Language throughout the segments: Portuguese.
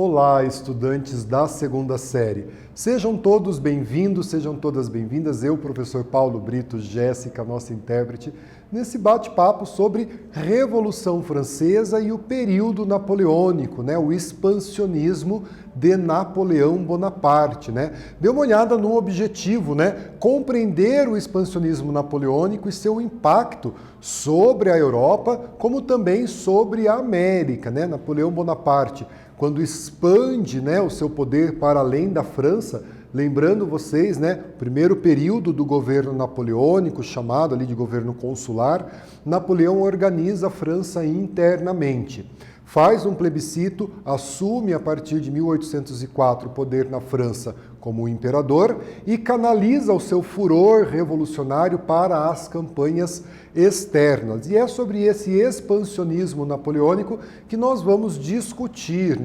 Olá, estudantes da segunda série. Sejam todos bem-vindos, sejam todas bem-vindas. Eu, professor Paulo Brito, Jéssica, nossa intérprete, nesse bate-papo sobre Revolução Francesa e o período napoleônico, o expansionismo de Napoleão Bonaparte, Dê uma olhada no objetivo, compreender o expansionismo napoleônico e seu impacto sobre a Europa, como também sobre a América, Napoleão Bonaparte, quando expande o seu poder para além da França, lembrando vocês, o primeiro período do governo napoleônico, chamado ali de governo consular, Napoleão organiza a França internamente. Faz um plebiscito, assume a partir de 1804 o poder na França como imperador e canaliza o seu furor revolucionário para as campanhas externas. E é sobre esse expansionismo napoleônico que nós vamos discutir,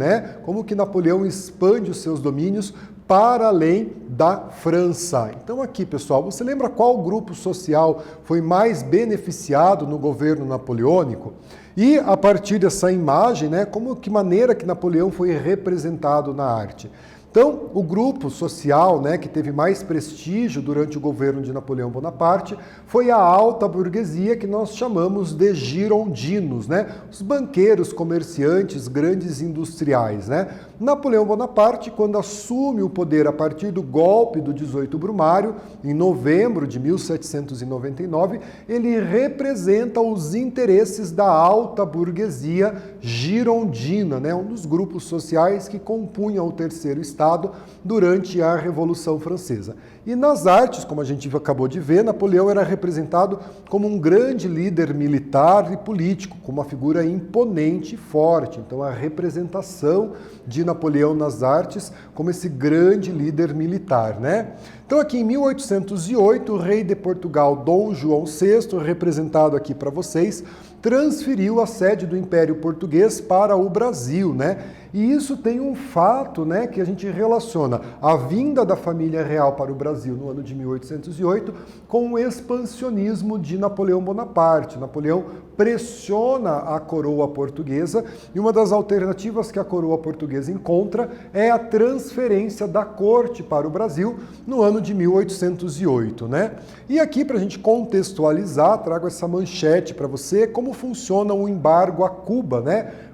como que Napoleão expande os seus domínios para além da França. Então aqui, pessoal, você lembra qual grupo social foi mais beneficiado no governo napoleônico? E a partir dessa imagem, que maneira que Napoleão foi representado na arte? Então, o grupo social que teve mais prestígio durante o governo de Napoleão Bonaparte foi a alta burguesia, que nós chamamos de girondinos, os banqueiros, comerciantes, grandes industriais. Napoleão Bonaparte, quando assume o poder a partir do golpe do 18 Brumário, em novembro de 1799, ele representa os interesses da alta burguesia girondina, um dos grupos sociais que compunham o terceiro Estado durante a Revolução Francesa. E nas artes, como a gente acabou de ver, Napoleão era representado como um grande líder militar e político, com uma figura imponente e forte. Então a representação de Napoleão nas artes como esse grande líder militar, Então aqui em 1808, o rei de Portugal, Dom João VI, representado aqui para vocês, transferiu a sede do Império Português para o Brasil, E isso tem um fato, que a gente relaciona a vinda da família real para o Brasil no ano de 1808 com o expansionismo de Napoleão Bonaparte. Napoleão pressiona a coroa portuguesa e uma das alternativas que a coroa portuguesa encontra é a transferência da corte para o Brasil no ano de 1808, E aqui, para a gente contextualizar, trago essa manchete para você, como funciona o embargo a Cuba,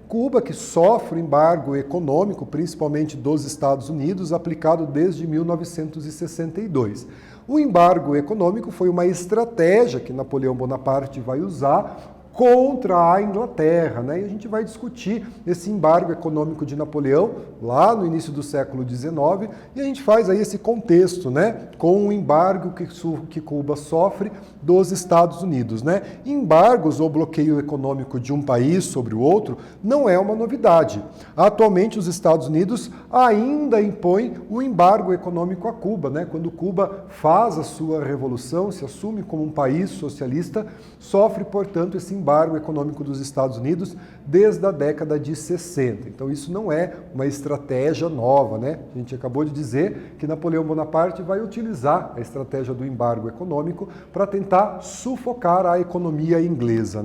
Cuba, que sofre embargo econômico, principalmente dos Estados Unidos, aplicado desde 1962. O embargo econômico foi uma estratégia que Napoleão Bonaparte vai usar contra a Inglaterra, E a gente vai discutir esse embargo econômico de Napoleão lá no início do século XIX e a gente faz aí esse contexto, com o embargo que Cuba sofre dos Estados Unidos, Embargos ou bloqueio econômico de um país sobre o outro não é uma novidade. Atualmente os Estados Unidos ainda impõem o embargo econômico a Cuba, Quando Cuba faz a sua revolução, se assume como um país socialista, sofre, portanto, esse embargo econômico dos Estados Unidos desde a década de 60. Então isso não é uma estratégia nova, A gente acabou de dizer que Napoleão Bonaparte vai utilizar a estratégia do embargo econômico para tentar sufocar a economia inglesa,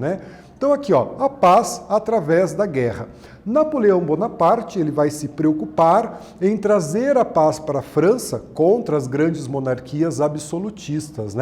Então aqui, a paz através da guerra. Napoleão Bonaparte ele vai se preocupar em trazer a paz para a França contra as grandes monarquias absolutistas,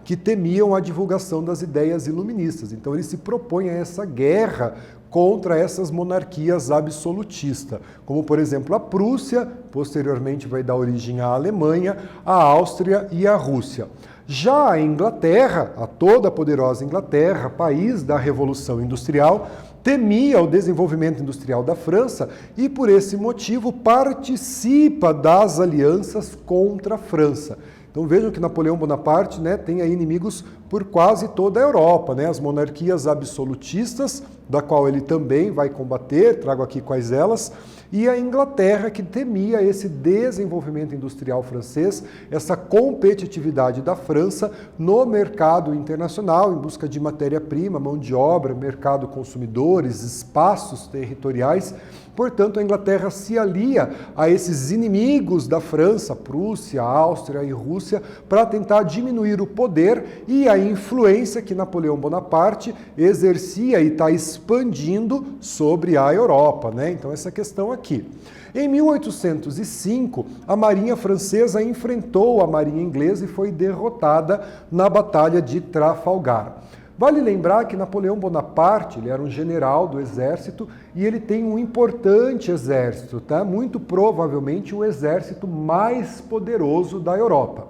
que temiam a divulgação das ideias iluministas. Então ele se propõe a essa guerra contra essas monarquias absolutistas, como por exemplo a Prússia, posteriormente vai dar origem à Alemanha, à Áustria e à Rússia. Já a Inglaterra, a toda poderosa Inglaterra, país da Revolução Industrial, temia o desenvolvimento industrial da França e, por esse motivo, participa das alianças contra a França. Então vejam que Napoleão Bonaparte tem aí inimigos por quase toda a Europa, as monarquias absolutistas, da qual ele também vai combater, trago aqui quais elas, e a Inglaterra, que temia esse desenvolvimento industrial francês, essa competitividade da França no mercado internacional, em busca de matéria-prima, mão de obra, mercado consumidores, espaços territoriais. Portanto, a Inglaterra se alia a esses inimigos da França, Prússia, Áustria e Rússia, Rússia para tentar diminuir o poder e a influência que Napoleão Bonaparte exercia e está expandindo sobre a Europa, né? Então essa questão aqui. Em 1805, a Marinha Francesa enfrentou a Marinha Inglesa e foi derrotada na Batalha de Trafalgar. Vale lembrar que Napoleão Bonaparte, ele era um general do exército e ele tem um importante exército, tá? Muito provavelmente o exército mais poderoso da Europa.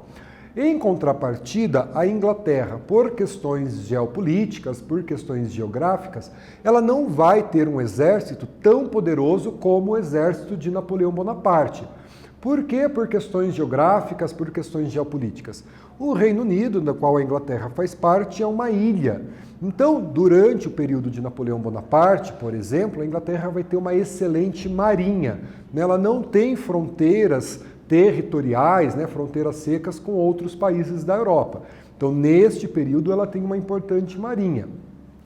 Em contrapartida, a Inglaterra, por questões geopolíticas, por questões geográficas, ela não vai ter um exército tão poderoso como o exército de Napoleão Bonaparte. Por quê? Por questões geográficas, por questões geopolíticas. O Reino Unido, da qual a Inglaterra faz parte, é uma ilha. Então, durante o período de Napoleão Bonaparte, por exemplo, a Inglaterra vai ter uma excelente marinha. Ela não tem fronteiras territoriais, né, fronteiras secas com outros países da Europa. Então, neste período, ela tem uma importante marinha.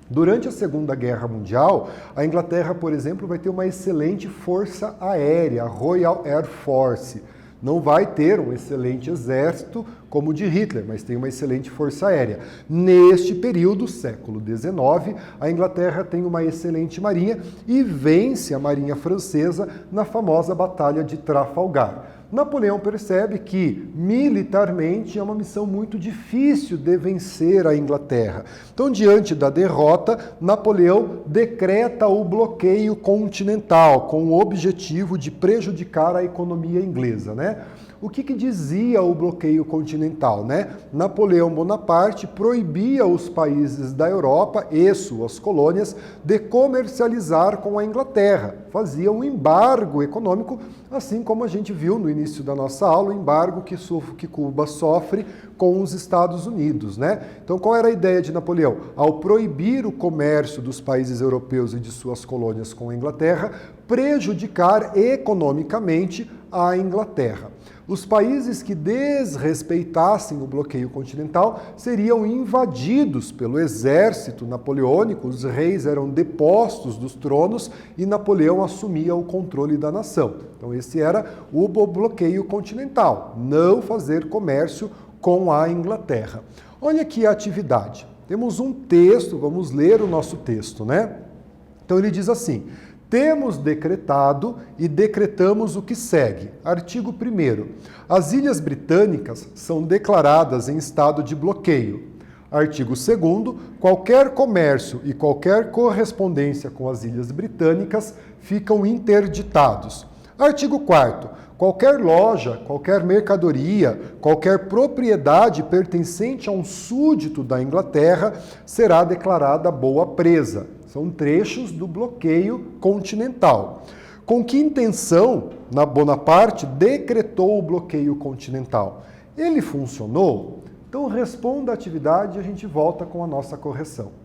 Durante a Segunda Guerra Mundial, a Inglaterra, por exemplo, vai ter uma excelente força aérea, a Royal Air Force. Não vai ter um excelente exército como o de Hitler, mas tem uma excelente força aérea. Neste período, século XIX, a Inglaterra tem uma excelente marinha e vence a marinha francesa na famosa Batalha de Trafalgar. Napoleão percebe que, militarmente, é uma missão muito difícil de vencer a Inglaterra. Então, diante da derrota, Napoleão decreta o bloqueio continental, com o objetivo de prejudicar a economia inglesa, né? O que dizia o bloqueio continental, né? Napoleão Bonaparte proibia os países da Europa e suas colônias de comercializar com a Inglaterra. Fazia um embargo econômico, assim como a gente viu no início da nossa aula, o embargo que Cuba sofre com os Estados Unidos, né? Então, qual era a ideia de Napoleão? Ao proibir o comércio dos países europeus e de suas colônias com a Inglaterra, prejudicar economicamente a Inglaterra. Os países que desrespeitassem o bloqueio continental seriam invadidos pelo exército napoleônico, os reis eram depostos dos tronos e Napoleão assumia o controle da nação. Então esse era o bloqueio continental, não fazer comércio com a Inglaterra. Olha aqui a atividade. Temos um texto, vamos ler o nosso texto, né? Então ele diz assim: temos decretado e decretamos o que segue. Artigo 1º. As Ilhas Britânicas são declaradas em estado de bloqueio. Artigo 2º. Qualquer comércio e qualquer correspondência com as Ilhas Britânicas ficam interditados. Artigo 4º. Qualquer loja, qualquer mercadoria, qualquer propriedade pertencente a um súdito da Inglaterra será declarada boa presa. São trechos do bloqueio continental. Com que intenção Bonaparte decretou o bloqueio continental? Ele funcionou? Então responda a atividade e a gente volta com a nossa correção.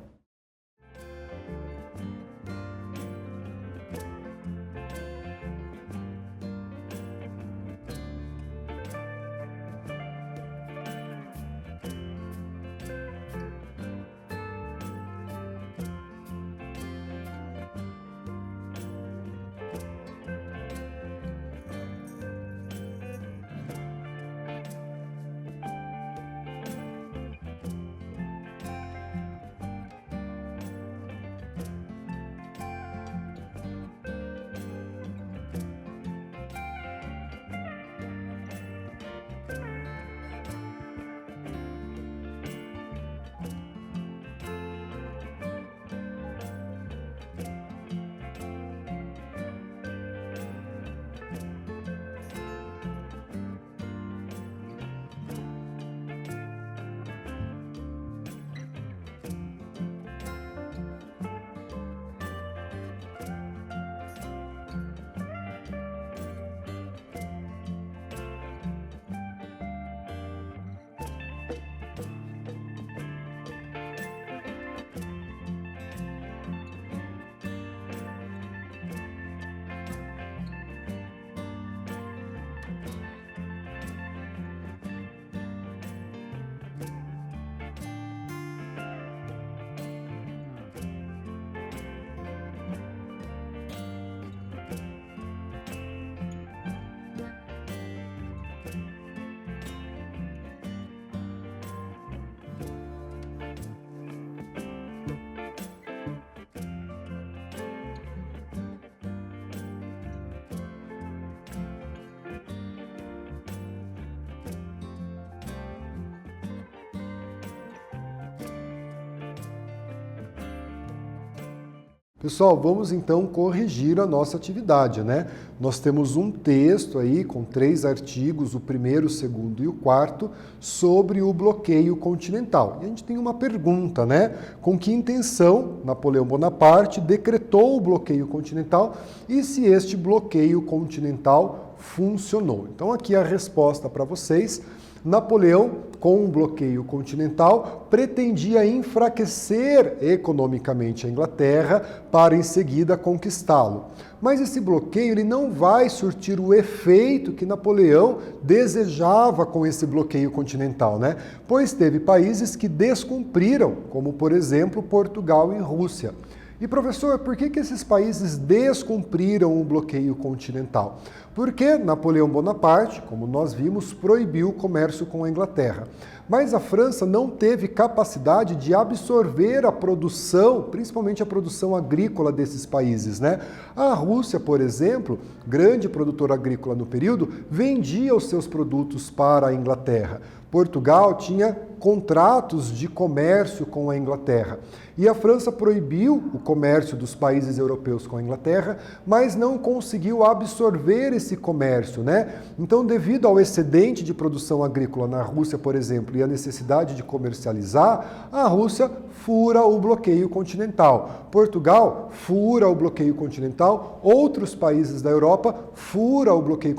Pessoal, vamos então corrigir a nossa atividade, né? Nós temos um texto aí com 3 artigos, o primeiro, o segundo e o quarto, sobre o bloqueio continental. E a gente tem uma pergunta, né? Com que intenção Napoleão Bonaparte decretou o bloqueio continental e se este bloqueio continental funcionou? Então aqui a resposta para vocês. Napoleão, com um bloqueio continental, pretendia enfraquecer economicamente a Inglaterra para em seguida conquistá-lo. Mas esse bloqueio ele não vai surtir o efeito que Napoleão desejava com esse bloqueio continental, né? Pois teve países que descumpriram, como por exemplo Portugal e Rússia. E professor, por que esses países descumpriram o bloqueio continental? Porque Napoleão Bonaparte, como nós vimos, proibiu o comércio com a Inglaterra. Mas a França não teve capacidade de absorver a produção, principalmente a produção agrícola desses países, né? A Rússia, por exemplo, grande produtora agrícola no período, vendia os seus produtos para a Inglaterra. Portugal tinha contratos de comércio com a Inglaterra. E a França proibiu o comércio dos países europeus com a Inglaterra, mas não conseguiu absorver esse comércio, né? Então, devido ao excedente de produção agrícola na Rússia, por exemplo, e a necessidade de comercializar, a Rússia fura o bloqueio continental. Portugal fura o bloqueio continental, outros países da Europa fura o bloqueio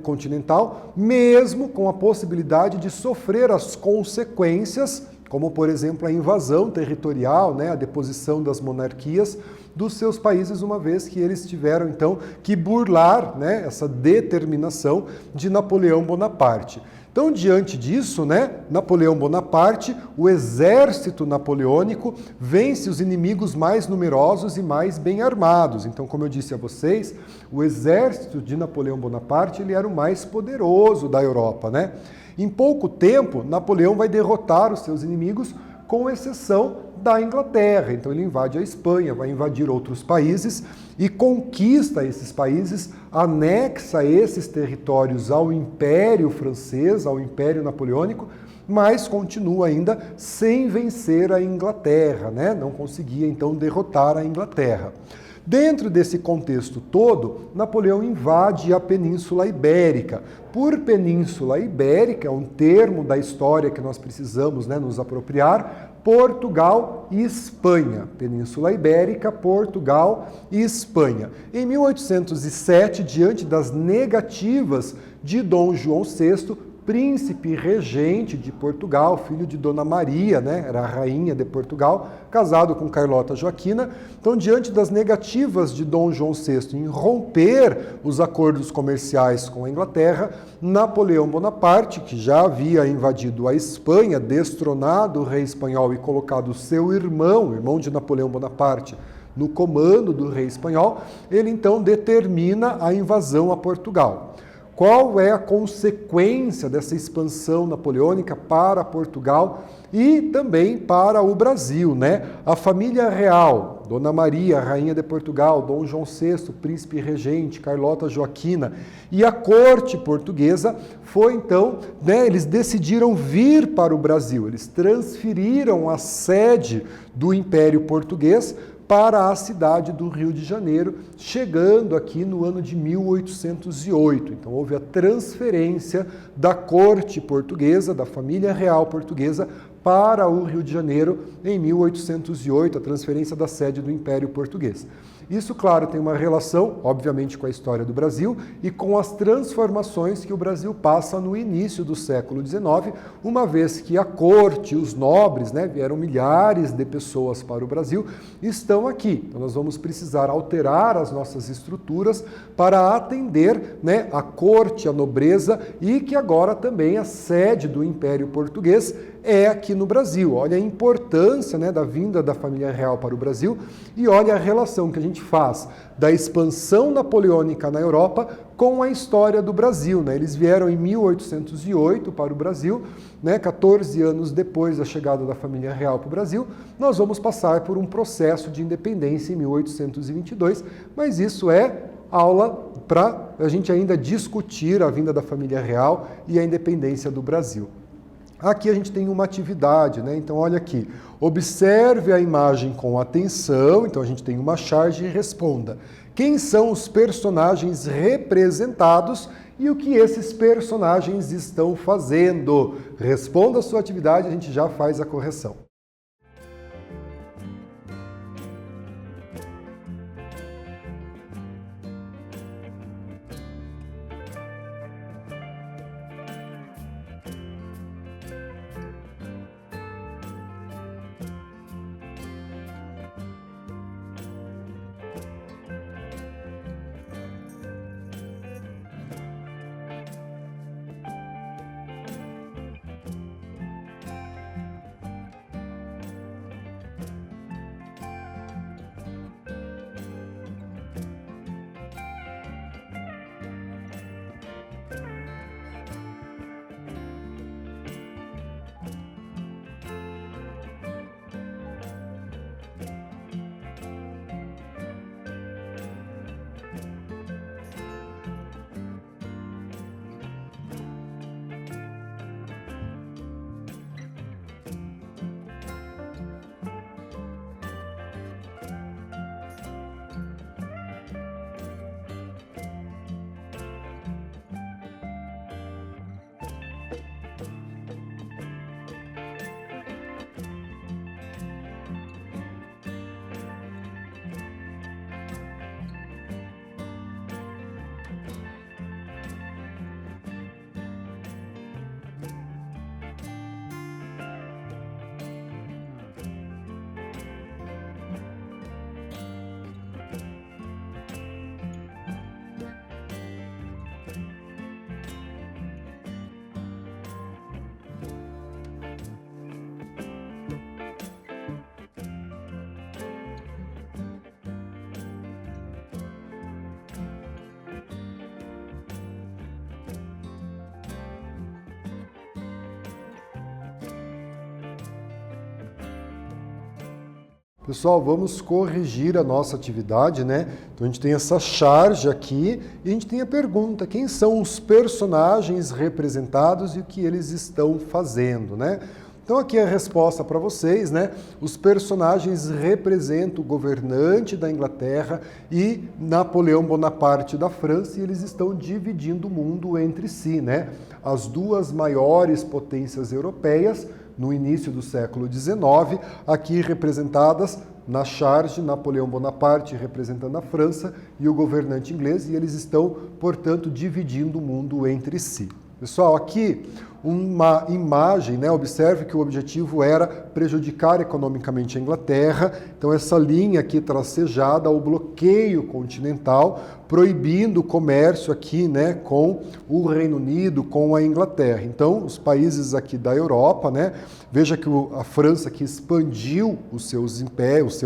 continental, mesmo com a possibilidade de sofrer as consequências, como por exemplo a invasão territorial, né, a deposição das monarquias dos seus países, uma vez que eles tiveram então que burlar, né, essa determinação de Napoleão Bonaparte. Então, diante disso, né, Napoleão Bonaparte, o exército napoleônico, vence os inimigos mais numerosos e mais bem armados. Então, como eu disse a vocês, o exército de Napoleão Bonaparte ele era o mais poderoso da Europa, né? Em pouco tempo, Napoleão vai derrotar os seus inimigos, com exceção da Inglaterra. Então ele invade a Espanha, vai invadir outros países e conquista esses países, anexa esses territórios ao Império Francês, ao Império Napoleônico, mas continua ainda sem vencer a Inglaterra, né? Não conseguia então derrotar a Inglaterra. Dentro desse contexto todo, Napoleão invade a Península Ibérica. Por Península Ibérica, é um termo da história que nós precisamos, né, nos apropriar, Portugal e Espanha. Península Ibérica, Portugal e Espanha. Em 1807, diante das negativas de Dom João VI, príncipe regente de Portugal, filho de Dona Maria, né? Era a rainha de Portugal, casado com Carlota Joaquina. Então, diante das negativas de Dom João VI em romper os acordos comerciais com a Inglaterra, Napoleão Bonaparte, que já havia invadido a Espanha, destronado o rei espanhol e colocado seu irmão, irmão de Napoleão Bonaparte, no comando do rei espanhol, ele então determina a invasão a Portugal. Qual é a consequência dessa expansão napoleônica para Portugal e também para o Brasil, né? A família real, Dona Maria, rainha de Portugal, Dom João VI, príncipe regente, Carlota Joaquina, e a corte portuguesa foi então, né, eles decidiram vir para o Brasil, eles transferiram a sede do Império Português para a cidade do Rio de Janeiro, chegando aqui no ano de 1808. Então houve a transferência da corte portuguesa, da família real portuguesa, para o Rio de Janeiro em 1808, a transferência da sede do Império Português. Isso, claro, tem uma relação, obviamente, com a história do Brasil e com as transformações que o Brasil passa no início do século XIX, uma vez que a corte, os nobres, né, vieram milhares de pessoas para o Brasil, estão aqui. Então nós vamos precisar alterar as nossas estruturas para atender, né, a corte, a nobreza e que agora também a sede do Império Português é aqui no Brasil. Olha a importância, né, da vinda da família real para o Brasil e olha a relação que a gente faz da expansão napoleônica na Europa com a história do Brasil, né? Eles vieram em 1808 para o Brasil, né, 14 anos depois da chegada da família real para o Brasil. Nós vamos passar por um processo de independência em 1822, mas isso é aula para a gente ainda discutir a vinda da família real e a independência do Brasil. Aqui a gente tem uma atividade, né? Então olha aqui, observe a imagem com atenção, então a gente tem uma charge e responda. Quem são os personagens representados e o que esses personagens estão fazendo? Responda a sua atividade, a gente já faz a correção. Pessoal, vamos corrigir a nossa atividade, né? Então a gente tem essa charge aqui e a gente tem a pergunta, quem são os personagens representados e o que eles estão fazendo, né? Então aqui é a resposta para vocês, né? Os personagens representam o governante da Inglaterra e Napoleão Bonaparte da França e eles estão dividindo o mundo entre si, né? As duas maiores potências europeias no início do século XIX, aqui representadas na charge, Napoleão Bonaparte representando a França e o governante inglês, e eles estão, portanto, dividindo o mundo entre si. Pessoal, aqui uma imagem, né? Observe que o objetivo era prejudicar economicamente a Inglaterra, então essa linha aqui tracejada, o bloqueio continental, proibindo o comércio aqui, né, com o Reino Unido, com a Inglaterra. Então, os países aqui da Europa, né, veja que a França aqui expandiu o seu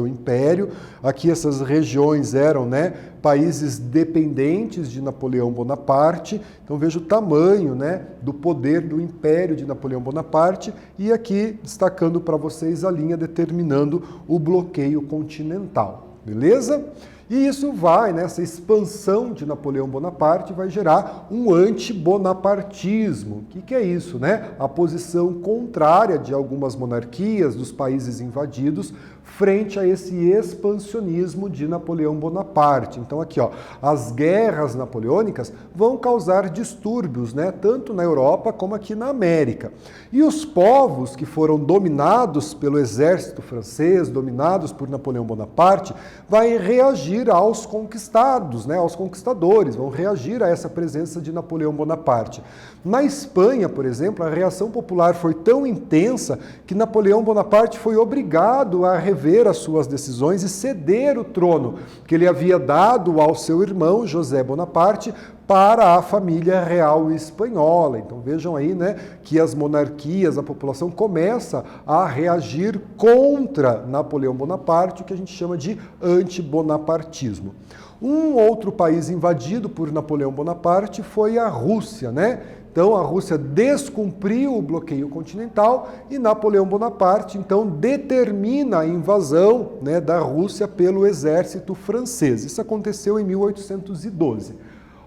império, aqui essas regiões eram, né, países dependentes de Napoleão Bonaparte, então veja o tamanho, né, do poder do império de Napoleão Bonaparte, e aqui destacando para vocês a linha determinando o bloqueio continental, beleza? E isso vai, né, essa expansão de Napoleão Bonaparte vai gerar um anti-bonapartismo. O que é isso, né? A posição contrária de algumas monarquias dos países invadidos frente a esse expansionismo de Napoleão Bonaparte. Então aqui, ó, as guerras napoleônicas vão causar distúrbios, né, tanto na Europa como aqui na América. E os povos que foram dominados pelo exército francês, dominados por Napoleão Bonaparte, vai reagir aos conquistados, né, aos conquistadores, vão reagir a essa presença de Napoleão Bonaparte. Na Espanha, por exemplo, a reação popular foi tão intensa que Napoleão Bonaparte foi obrigado a rever as suas decisões e ceder o trono que ele havia dado ao seu irmão José Bonaparte para a família real espanhola. Então vejam aí, né, que as monarquias, a população começa a reagir contra Napoleão Bonaparte, o que a gente chama de antibonapartismo. Um outro país invadido por Napoleão Bonaparte foi a Rússia, né? Então a Rússia descumpriu o bloqueio continental e Napoleão Bonaparte então determina a invasão, né, da Rússia pelo exército francês. Isso aconteceu em 1812.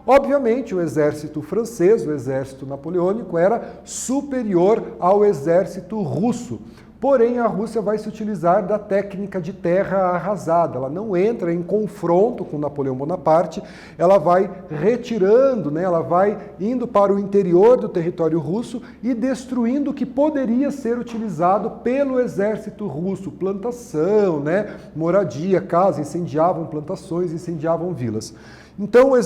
Obviamente, o exército francês, o exército napoleônico, era superior ao exército russo. Porém, a Rússia vai se utilizar da técnica de terra arrasada. Ela não entra em confronto com Napoleão Bonaparte, ela vai retirando, né? Ela vai indo para o interior do território russo e destruindo o que poderia ser utilizado pelo exército russo. Plantação, né? Moradia, casa, incendiavam plantações, incendiavam vilas. Então o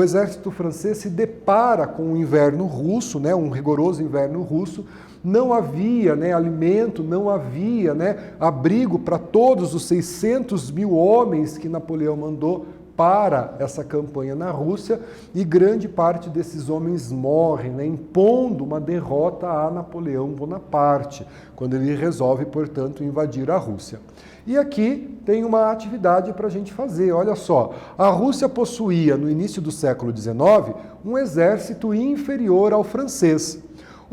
exército francês se depara com o inverno russo, né? Um rigoroso inverno russo. Não havia, né, alimento, não havia, né, abrigo para todos os 600 mil homens que Napoleão mandou para essa campanha na Rússia, e grande parte desses homens morrem, né, impondo uma derrota a Napoleão Bonaparte, quando ele resolve, portanto, invadir a Rússia. E aqui tem uma atividade para a gente fazer. Olha só, a Rússia possuía, no início do século XIX, um exército inferior ao francês,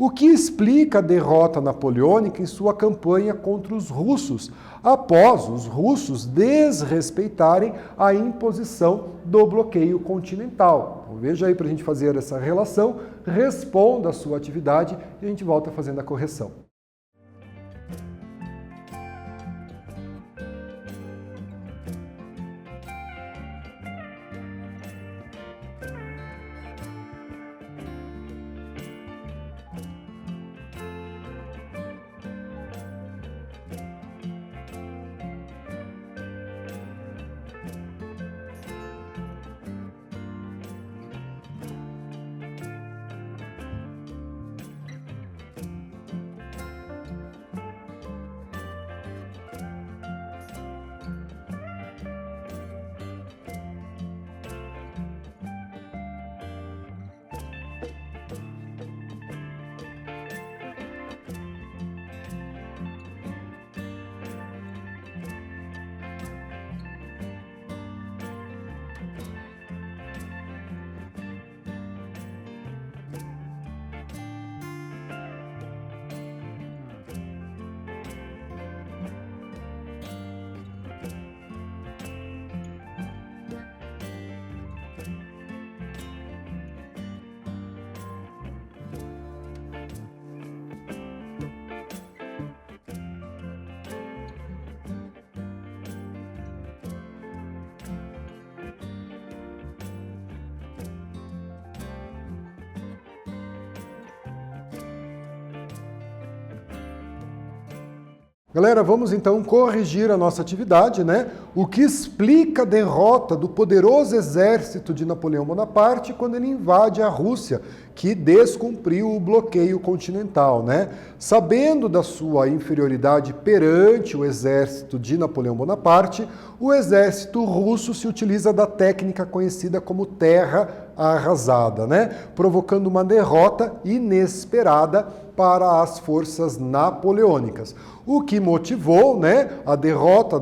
o que explica a derrota napoleônica em sua campanha contra os russos, após os russos desrespeitarem a imposição do bloqueio continental. Então, veja aí para a gente fazer essa relação, responda a sua atividade e a gente volta fazendo a correção. Galera, vamos então corrigir a nossa atividade, né? O que explica a derrota do poderoso exército de Napoleão Bonaparte quando ele invade a Rússia, que descumpriu o bloqueio continental, né? Sabendo da sua inferioridade perante o exército de Napoleão Bonaparte, o exército russo se utiliza da técnica conhecida como terra arrasada, né? Provocando uma derrota inesperada para as forças napoleônicas. O que motivou, né, a derrota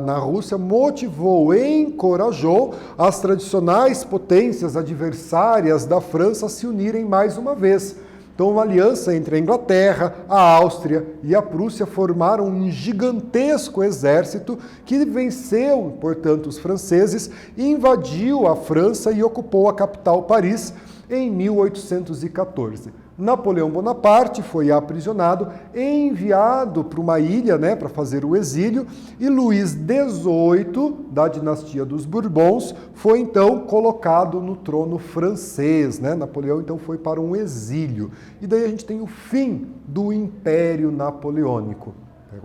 na Rússia, motivou e encorajou as tradicionais potências adversárias da França a se unirem mais uma vez. Então, uma aliança entre a Inglaterra, a Áustria e a Prússia formaram um gigantesco exército que venceu, portanto, os franceses, invadiu a França e ocupou a capital Paris em 1814. Napoleão Bonaparte foi aprisionado e enviado para uma ilha, né, para fazer o exílio, e Luís XVIII, da dinastia dos Bourbons, foi então colocado no trono francês, né? Napoleão então foi para um exílio. E daí a gente tem o fim do Império Napoleônico,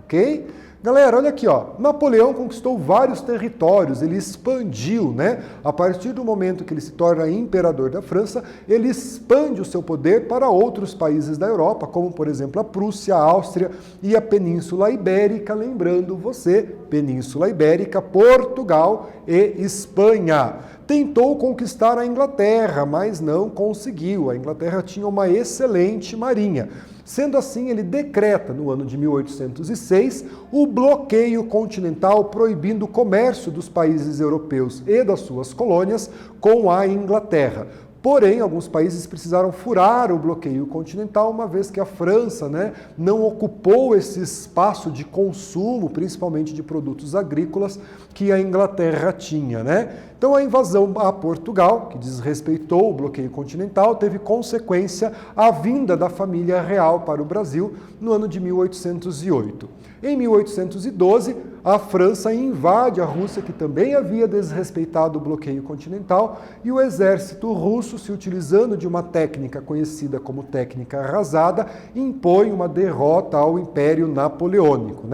ok? Galera, olha aqui, ó. Napoleão conquistou vários territórios, ele expandiu, né? A partir do momento que ele se torna imperador da França, ele expande o seu poder para outros países da Europa, como, por exemplo, a Prússia, a Áustria e a Península Ibérica. Lembrando você, Península Ibérica, Portugal e Espanha. Tentou conquistar a Inglaterra, mas não conseguiu. A Inglaterra tinha uma excelente marinha. Sendo assim, ele decreta, no ano de 1806, o bloqueio continental, proibindo o comércio dos países europeus e das suas colônias com a Inglaterra. Porém, alguns países precisaram furar o bloqueio continental, uma vez que a França, não ocupou esse espaço de consumo, principalmente de produtos agrícolas, que a Inglaterra tinha, Então a invasão a Portugal, que desrespeitou o bloqueio continental, teve consequência a vinda da família real para o Brasil no ano de 1808. Em 1812, a França invade a Rússia, que também havia desrespeitado o bloqueio continental, e o exército russo, se utilizando de uma técnica conhecida como técnica arrasada, impõe uma derrota ao Império Napoleônico.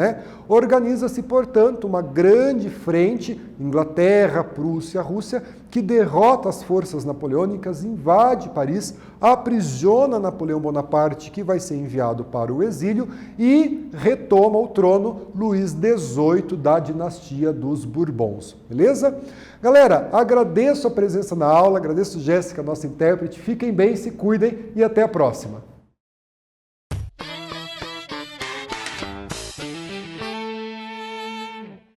Organiza-se, portanto, uma grande frente, Inglaterra, Prússia, Rússia, que derrota as forças napoleônicas, invade Paris, aprisiona Napoleão Bonaparte, que vai ser enviado para o exílio, e retoma o trono Luís XVIII da dinastia dos Bourbons. Beleza? Galera, agradeço a presença na aula, agradeço Jéssica, nossa intérprete, fiquem bem, se cuidem e até a próxima.